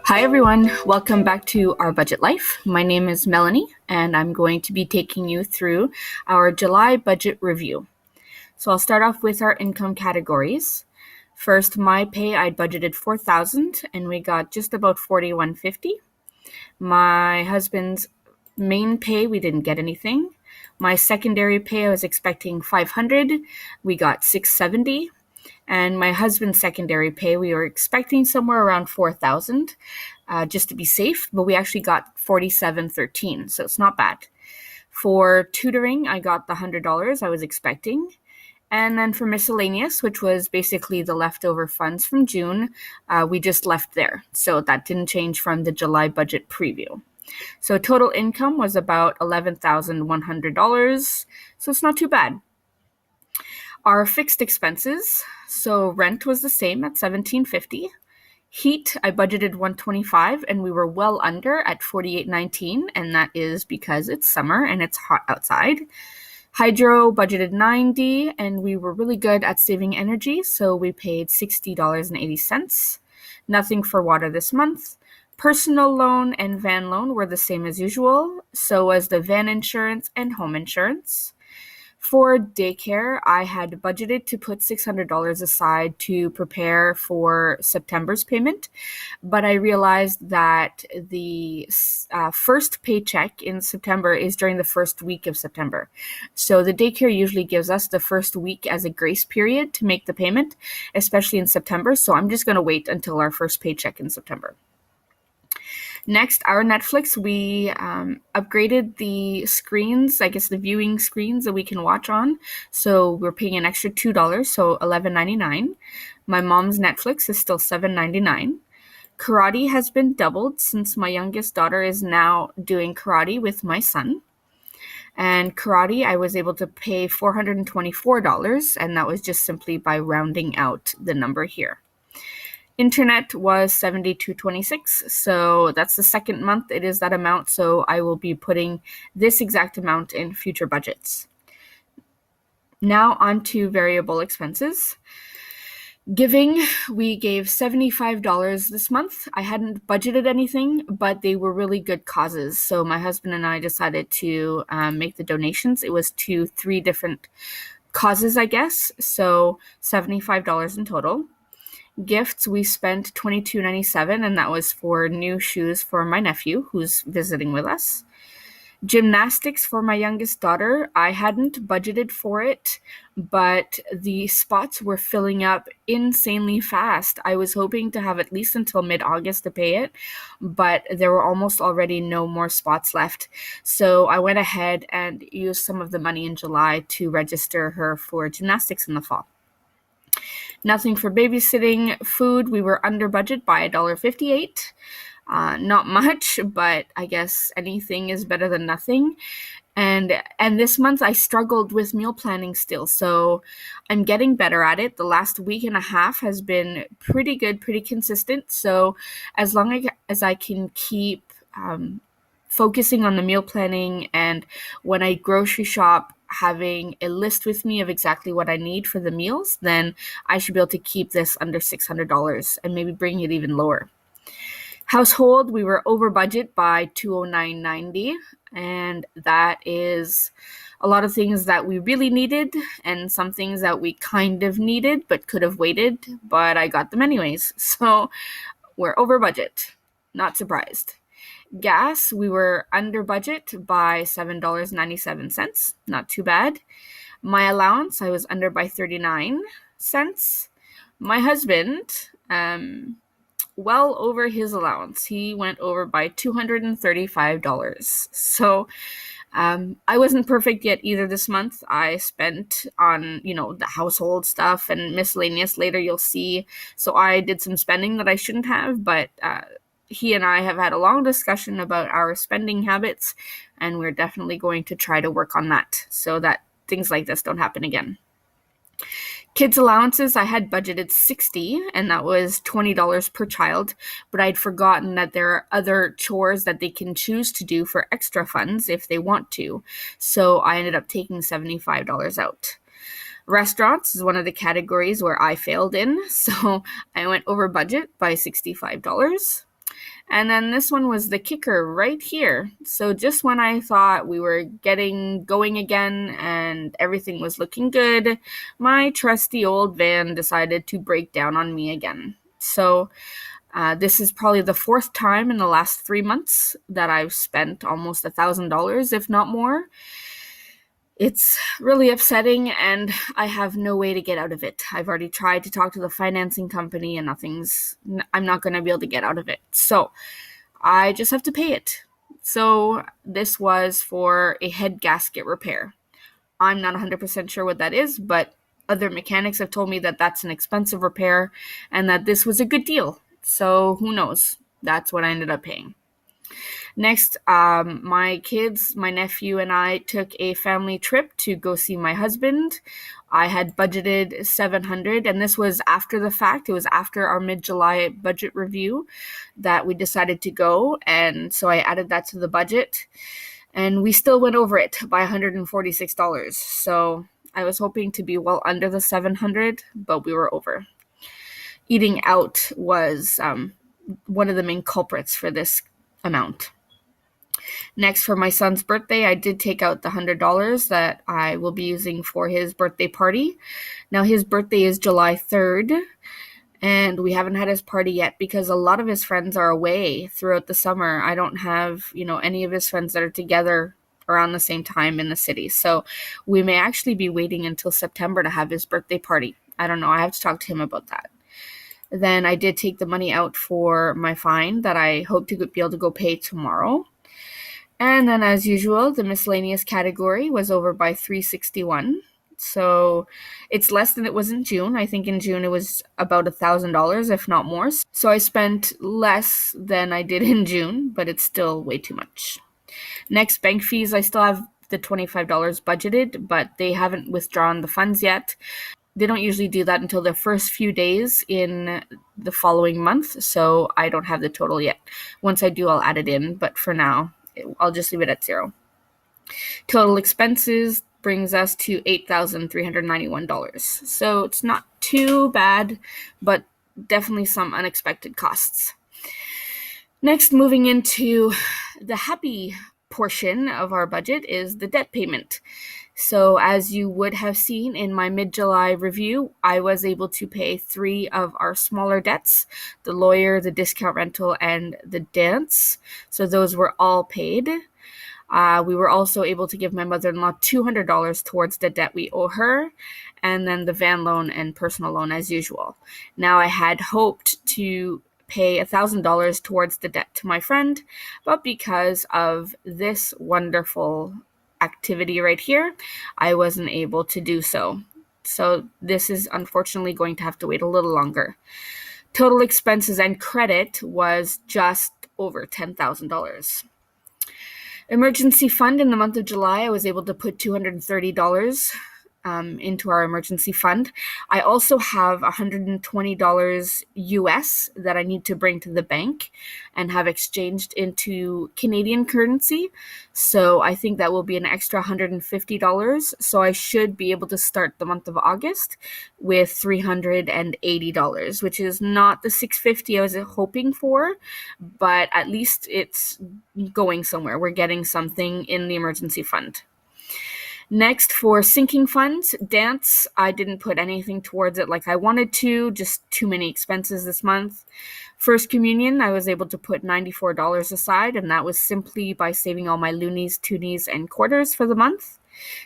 Hi, everyone. Welcome back to Our Budget Life. My name is Melanie, and I'm going to be taking you through our July budget review. So I'll start off with our income categories. First, my pay, I budgeted $4,000, and we got just about $4,150. My husband's main pay, we didn't get anything. My secondary pay, I was expecting $500. We got $670. And my husband's secondary pay, we were expecting somewhere around $4,000, just to be safe, but we actually got $47.13, so it's not bad. For tutoring, I got the $100 I was expecting. And then for miscellaneous, which was basically the leftover funds from June, we just left there. So that didn't change from the July budget preview. So total income was about $11,100, so it's not too bad. Our fixed expenses, so rent was the same at $1,750. Heat, I budgeted $125, and we were well under at $48.19, and that is because it's summer and it's hot outside. Hydro budgeted $90, and we were really good at saving energy, so we paid $60.80. Nothing for water this month. Personal loan and van loan were the same as usual, so was the van insurance and home insurance. For daycare, I had budgeted to put $600 aside to prepare for September's payment, but I realized that the first paycheck in September is during the first week of September. So the daycare usually gives us the first week as a grace period to make the payment, especially in September. So I'm just going to wait until our first paycheck in September. Next, our Netflix, we upgraded the screens, I guess the viewing screens that we can watch on. So we're paying an extra $2, so $11.99. My mom's Netflix is still $7.99. Karate has been doubled since my youngest daughter is now doing karate with my son. And karate, I was able to pay $424, and that was just simply by rounding out the number here. Internet was $72.26, so that's the second month it is that amount, so I will be putting this exact amount in future budgets. Now on to variable expenses. Giving, we gave $75 this month. I hadn't budgeted anything, but they were really good causes, so my husband and I decided to make the donations. It was to 3 different causes, I guess, so $75 in total. Gifts, we spent $22.97, and that was for new shoes for my nephew who's visiting with us. Gymnastics for my youngest daughter, I hadn't budgeted for it, but the spots were filling up insanely fast. I was hoping to have at least until mid-August to pay it, but there were almost already no more spots left. So I went ahead and used some of the money in July to register her for gymnastics in the fall. Nothing for babysitting. Food, we were under budget by $1.58. Not much, but I guess anything is better than nothing. And this month I struggled with meal planning still, so I'm getting better at it. The last week and a half has been pretty good, pretty consistent. So as long as I can keep focusing on the meal planning, and when I grocery shop, having a list with me of exactly what I need for the meals, then I should be able to keep this under $600 and maybe bring it even lower. Household, we were over budget by $209.90, and that is a lot of things that we really needed and some things that we kind of needed but could have waited, but I got them anyways. So we're over budget. Not surprised. Gas, we were under budget by $7.97. Not too bad. My allowance, I was under by 39 cents. My husband, well over his allowance. He went over by $235. So I wasn't perfect yet either this month. I spent on, the household stuff and miscellaneous later you'll see. So I did some spending that I shouldn't have, but he and I have had a long discussion about our spending habits, and we're definitely going to try to work on that so that things like this don't happen again. Kids allowances, I had budgeted $60, and that was $20 per child, but I'd forgotten that there are other chores that they can choose to do for extra funds if they want to, so I ended up taking $75 out. Restaurants is one of the categories where I failed in, so I went over budget by $65. And then this one was the kicker right here. So just when I thought we were getting going again and everything was looking good, my trusty old van decided to break down on me again. So this is probably the fourth time in the last 3 months that I've spent almost $1,000, if not more. It's really upsetting, and I have no way to get out of it. I've already tried to talk to the financing company, and I'm not going to be able to get out of it. So I just have to pay it. So this was for a head gasket repair. I'm not 100% sure what that is, but other mechanics have told me that that's an expensive repair and that this was a good deal. So who knows? That's what I ended up paying. Next, my kids, my nephew, and I took a family trip to go see my husband. I had budgeted $700, and this was after the fact. It was after our mid-July budget review that we decided to go, and so I added that to the budget, and we still went over it by $146. So I was hoping to be well under the $700, but we were over. Eating out was one of the main culprits for this amount. Next, for my son's birthday, I did take out the $100 that I will be using for his birthday party. Now, his birthday is July 3rd, and we haven't had his party yet because a lot of his friends are away throughout the summer. I don't have, any of his friends that are together around the same time in the city. So we may actually be waiting until September to have his birthday party. I don't know. I have to talk to him about that. Then I did take the money out for my fine that I hope to be able to go pay tomorrow. And then, as usual, the miscellaneous category was over by $361. So it's less than it was in June. I think in June it was about $1,000, if not more. So I spent less than I did in June, but it's still way too much. Next, bank fees. I still have the $25 budgeted, but they haven't withdrawn the funds yet. They don't usually do that until the first few days in the following month, so I don't have the total yet. Once I do, I'll add it in, but for now, I'll just leave it at zero. Total expenses brings us to $8,391. So it's not too bad, but definitely some unexpected costs. Next, moving into the happy portion of our budget is the debt payment. So as you would have seen in my mid-July review, I was able to pay 3 of our smaller debts, the lawyer, the discount rental, and the dance. So those were all paid. We were also able to give my mother-in-law $200 towards the debt we owe her, and then the van loan and personal loan as usual. Now, I had hoped to pay $1,000 towards the debt to my friend, but because of this wonderful activity right here, I wasn't able to do so. So this is unfortunately going to have to wait a little longer. Total expenses and credit was just over $10,000. Emergency fund in the month of July, I was able to put $230 into our emergency fund. I also have $120 US that I need to bring to the bank and have exchanged into Canadian currency. So I think that will be an extra $150. So I should be able to start the month of August with $380, which is not the $650 I was hoping for, but at least it's going somewhere. We're getting something in the emergency fund. Next, for sinking funds, dance, I didn't put anything towards it like I wanted to, just too many expenses this month. First communion, I was able to put $94 aside, and that was simply by saving all my loonies, toonies, and quarters for the month.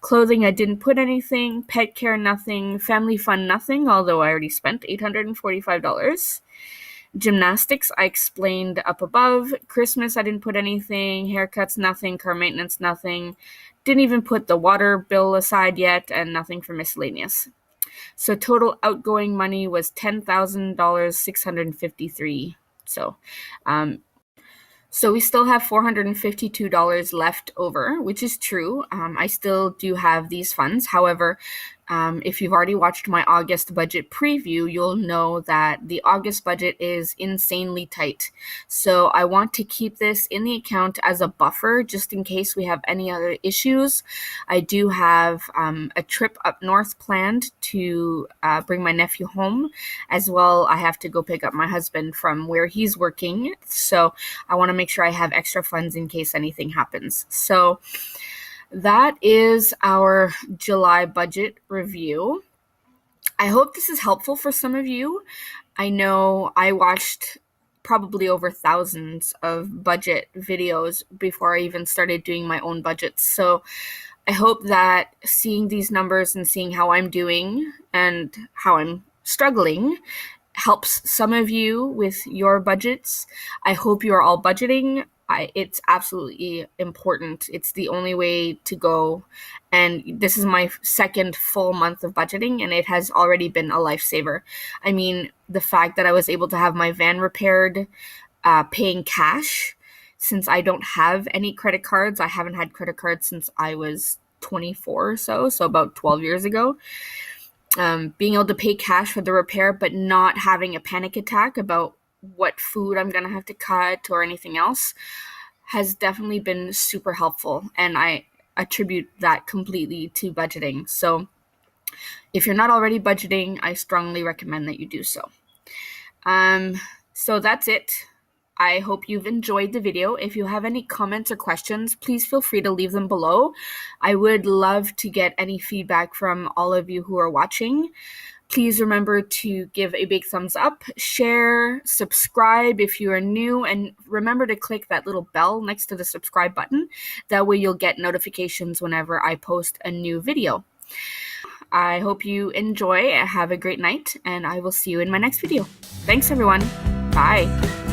Clothing, I didn't put anything. Pet care, nothing. Family fun, nothing, although I already spent $845. Gymnastics, I explained up above. Christmas, I didn't put anything. Haircuts, nothing. Car maintenance, nothing. Didn't even put the water bill aside yet, and nothing for miscellaneous. So total outgoing money was $10,653. So we still have $452 left over, which is true. I still do have these funds. However, If you've already watched my August budget preview, you'll know that the August budget is insanely tight. So I want to keep this in the account as a buffer just in case we have any other issues. I do have a trip up north planned to bring my nephew home. As well, I have to go pick up my husband from where he's working. So I want to make sure I have extra funds in case anything happens. So that is our July budget review. I hope this is helpful for some of you. I know I watched probably over thousands of budget videos before I even started doing my own budgets. So I hope that seeing these numbers and seeing how I'm doing and how I'm struggling helps some of you with your budgets. I hope you are all budgeting. It's absolutely important. It's the only way to go. And this is my second full month of budgeting, and it has already been a lifesaver. I mean, the fact that I was able to have my van repaired, paying cash, since I don't have any credit cards. I haven't had credit cards since I was 24 or so about 12 years ago. Being able to pay cash for the repair, but not having a panic attack about what food I'm going to have to cut or anything else has definitely been super helpful. And I attribute that completely to budgeting. So if you're not already budgeting, I strongly recommend that you do so. So that's it. I hope you've enjoyed the video. If you have any comments or questions, please feel free to leave them below. I would love to get any feedback from all of you who are watching. Please remember to give a big thumbs up, share, subscribe if you are new, and remember to click that little bell next to the subscribe button. That way you'll get notifications whenever I post a new video. I hope you enjoy. Have a great night, and I will see you in my next video. Thanks, everyone. Bye.